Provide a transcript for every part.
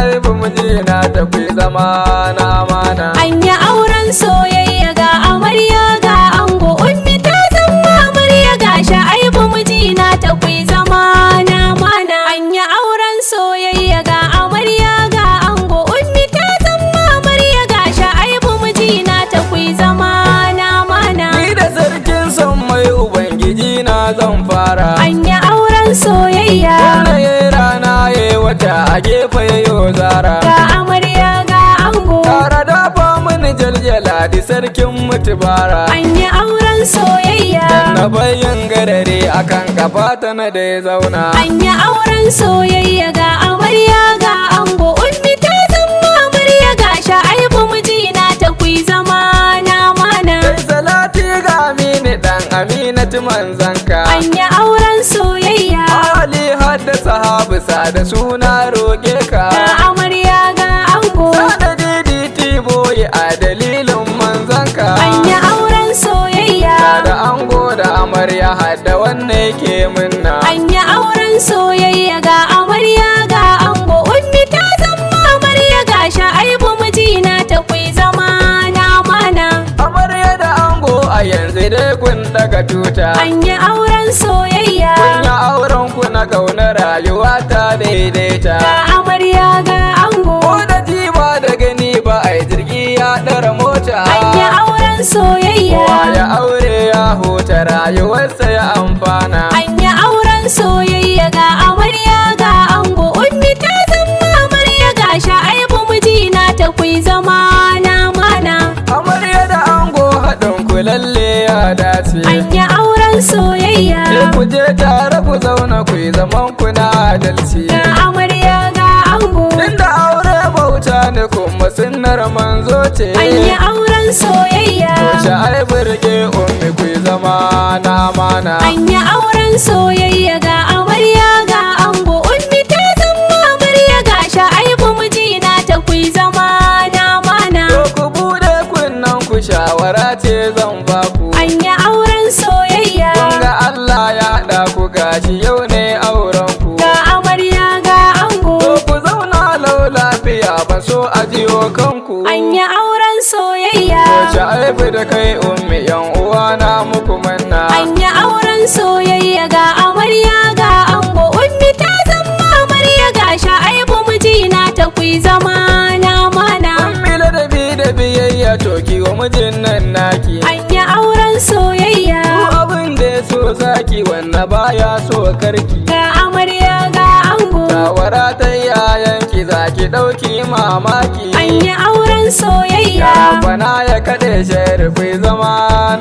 Sha'aibu mijina tafi zama na amana. An yi auren soyayya ga amarya ga ango, ummi ta zama amarya ga Sha'aibu mijina tafi zama na amana. An yi auren soyayya ga amarya ga ango, ummi ta zama amarya ga Sha'aibu mijina tafi zama na amana. Ni da sarkin son mai ubangiji na zan fara. An yi auren soyayya Yanayi rana ya wata a gefe yayo zara. ga amarya ga ango. Tara dafa mini jaljala di sarkin mutubara. An yi auren soyayya Na bayan garare akan kafa ta na da ya zauna. An yi auren soyayya ga amarya ga ango, ummi ta zama amarya ga Sha'aibu mijina tafi zama na amana. Kai salati ga Aminu dan Aminatu manzanka. An yi auren soyayya Ali hadda sahabu da suna roƙe ka. ga amarya ga ango. Sada DDT boy a dalilin manzanka. An yi auren soyayya Da ango da amarya hadda wanne yake minna. An yi auren soyayya ga amarya ga ango, ummi ta zama amarya ga Sha'aibu mijina tafi zama na amana. Amarya da ango a yanzu dai kun daga tuta. An yi auren soyayya Kun yi auren ku na kauna rayuwa ta daidaita. ga amarya ga ango. Ko da ji ba da gani ba ai jirgi ya ɗara mota. An yi auren soyayya Ya aure ya huta rayuwarsa ya amfana. An yi auren soyayya ga amarya ga ango, ummi ta zama amarya ga Sha'aibu mijina tafi zama na amana. Amarya da ango haɗin ku lalle ya dace. An yi auren soyayya Sai ku je tare ku zauna ku yi zaman ku na adalci. ga amarya ga ango. Inda aure bauta ne kuma sunnar manzo ce. An yi auren soyayya Sha'aibu rike ummi ku yi zama na amana. An yi auren soyayya ga amarya ga ango, ummi ta zama amarya ga Sha'aibu mijina tafi zama na amana. To ku bude kunnen ku shawara ce zan baku. An yi auren soyayya Kun ga Allah ya haɗa ku gashi yau ne auren ku. ga amarya ga ango. To ku zauna lau lafiya ba so a jiyo kanku. An yi auren soyayya Sha'aibu da kai ummi yan uwa na muku manna. An yi auren soyayya ga amarya ga ango, ummi ta zama amarya ga Sha'aibu mijina tafi zama na amana. Ummi ladabi da biyayya to ki wa mijin nan naki. An yi auren soyayya Duk abin da ya so zaki wanda baya so karki. ga amarya ga ango. Shawara ta yayanki zaki ɗauki mamaki. An yi auren soyayya Bana ya kaɗe sharfi zama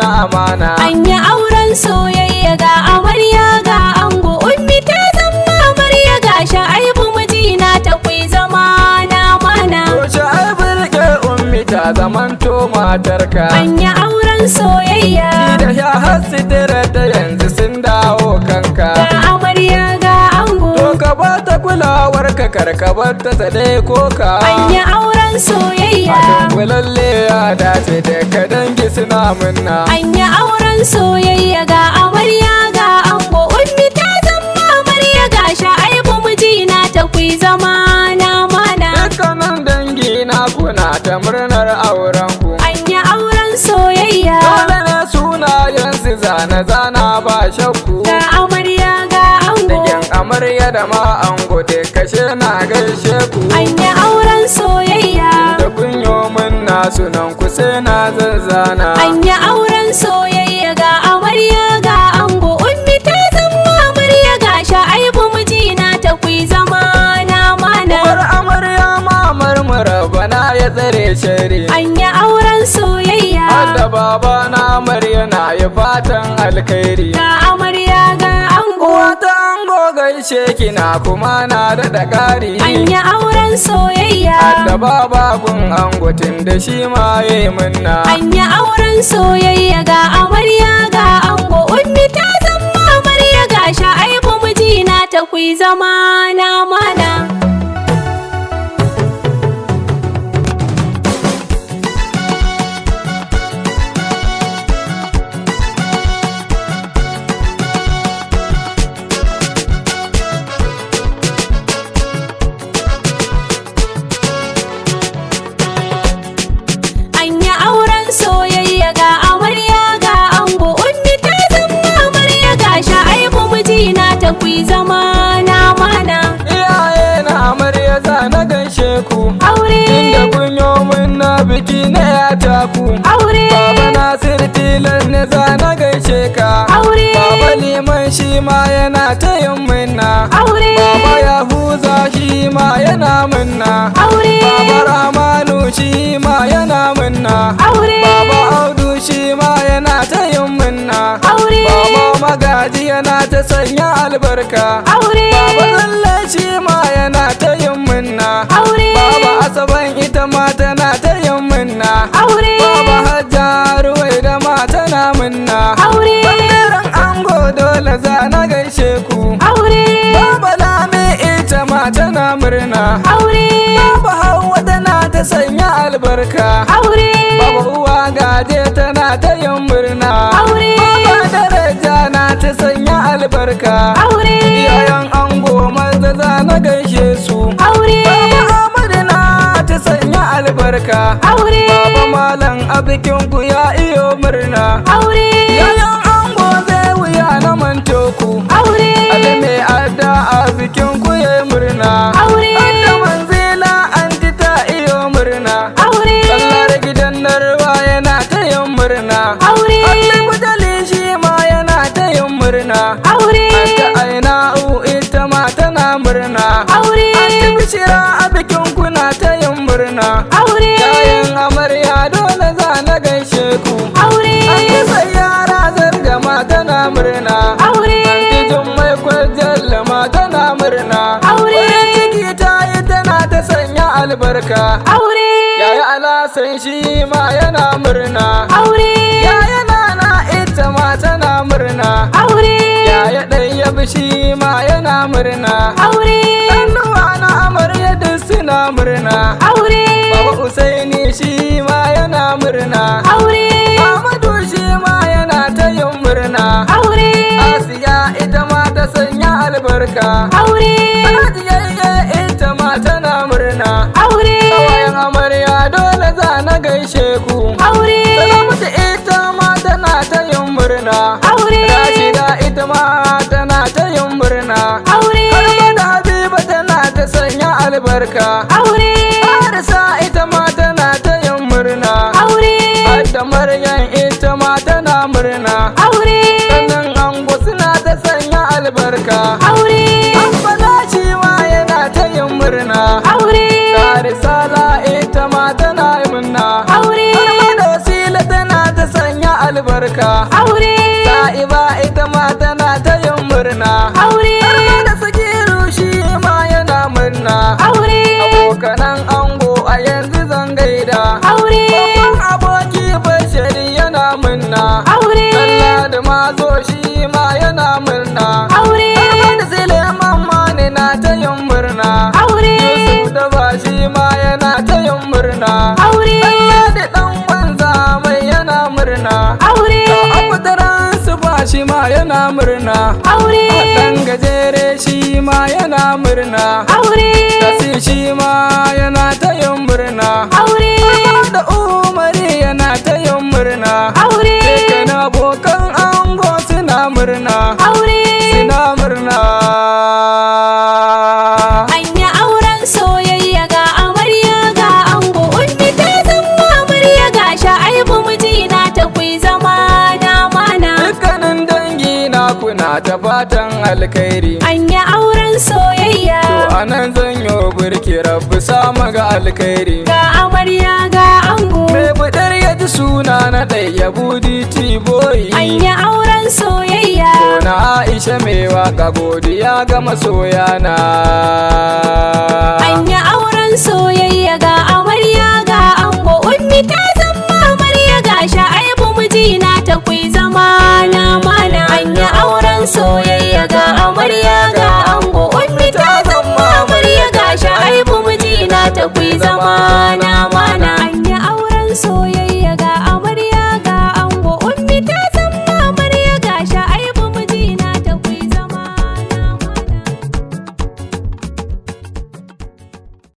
na amana. An yi auren soyayya ga amarya ga ango, ummi ta zama amarya ga Sha'aibu mijina tafi zama na amana. To Sha'aibu rike ummi ta zamanto matarka. An yi auren soyayya Da ya hasitira ta yanzu sun dawo kanka. ga amarya ga ango. To ka ba ta kulawar ka karkabar ta dai koka. An yi auren soyayya Kulalle ya dace da ka dangi suna minna. An yi auren soyayya ga amarya ga ango, ummi ta zama amarya ga Sha'aibu mijina tafi zama na amana. Dukkanin dangi na kuna ta murnar auren ku. An yi auren soyayya Dole ne sunayensu zana ba shakku. ga amarya ga ango. Dangin amarya da ma ango da kashe na gaishe ku. An yi auren soyayya Da kunyo min nasu nan ku sai na zazzana. An yi auren soyayya ga amarya ga ango, ummi ta zama amarya ga Sha'aibu mijina tafi zama na amana. Uwar amarya mamar bana ya tsare shari. An yi auren soyayya Hadda baba na amarya na yi fatan alkhairi. ga amarya ga ango. Wata ango gaishe kina kuma na da ƙari. An yi auren soyayya Hadda baba gun ango tun da shi ma ya yi minna. An yi auren soyayya ga amarya ga ango, ummi ta zama amarya ga Sha'aibu mijina tafi zama na amana. ku. aure, Inda kun yo mun na biki na ya taku. aure, Baba Nasir tilan ne za na gaishe ka. aure, Baba Liman shi ma yana ta yin minna. aure, Baba Yahuza shi ma yana minna. aure, Baba Rahmanu shi ma yana minna. aure, Baba Audu shi ma yana ta yin minna. aure, Baba Magaji yana ta sanya albarka. aure, Baba Lalle shi ma yana ta yin minna. aure, Baba Asaban ita ma tana ta yin minna. aure, Baba Hajjaru wai da ma tana minna. aure, Bangaren ango dole za na gaishe ku. aure, Baba Lami ita ma tana murna. aure, Baba Hauwa tana ta sanya albarka. aure, Baba Uwa Gaje tana ta yin murna. aure, Baba Daraja na ta sanya albarka. aure, Iyayen ango maza za na gaishe su. aure, Baba Ahmadu na ta sanya albarka. aure, Baba Malam a bikin ku ya iyo murna. aure, Yayan ango zai wuya na manto ku. aure, Ali mai adda a bikin ku ya murna. aure, Adda manzila anti ta iyo murna. aure, Kallar gidan narwa yana ta yin murna. aure, Ali Budali shi ma yana ta yin murna. aure, Anta Aina'u ita ma tana murna. aure, Anta Bishira a bikin kuna ta yin murna. aure, Yayin amarya dole za na gaishe ku. aure, Anta Sayyara zarga ma tana murna. aure, Anta Jummai Kwajalla ma tana murna. Aure. Farin ciki ta yi tana ta sanya albarka. aure, Yaya Alasan shi ma yana murna. aure, Yaya Nana ita ma tana murna. aure, Yaya Ɗayyabu shi ma yana murna. aure, Ɗannuwa na amarya duk suna murna. aure, Baba Usaini shi ma yana murna. aure, Ahmadu shi ma yana ta yin murna. aure, Asiya ita ma ta sanya albarka. aure, Alhajiyayye ita ma tana murna. aure, Kawayen amarya dole za na gaishe ku. aure, Salamatu ita ma tana ta yin murna. aure, Rashida ita ma tana ta yin murna. aure, Harba da Habiba tana ta sanya albarka. aure, Harisa ita ma tana ta yin murna. aure, Hadda Maryam ita ma tana murna. aure, Sannan ango suna ta sanya albarka. aure, Ambala shi ma yana ta yin murna. aure, Risala ita ma tana yi murna. aure, Harma da Wasila tana ta sanya albarka. aure, Sa'iba ita ma tana ta yin murna. aure, Harma da Sagiru shi ma yana murna. aure, Abokanan ango a yanzu zan gaida. aure, Babban aboki Bashari yana murna. aure, Allah da mazo shi ma yana murna. aure, Harma da Suleiman Mani na ta yin murna. aure, Yusuf da ba shi ma yana ta yin murna. aure, Allah da ɗan wanza mai yana murna. aure, Abutaran su ba shi ma yana murna. aure, Ɗan gajere shi ma yana murna. aure, Tasi shi ma yana ta yin murna. aure, Da Umari yana ta yin murna. aure, Dukkan abokan ango suna murna. aure, Suna murna. an yi auren soyayya ga amarya ga ango ummi ta zama amarya ga sha'aibu mijina ta kui zama na mana Dukkanin dangi na kuna ta fatan alkhairi. an yi auren soyayya To anan zan yo burki rabbi sama ga alkhairi. ga amarya ga ango Mai budar ya ji suna na ɗaya buditi boyi. an yi auren soyayya Na Aisha mai waka godiya ga masoyana. an yi auren soyayya ga amarya ga ango ummi ta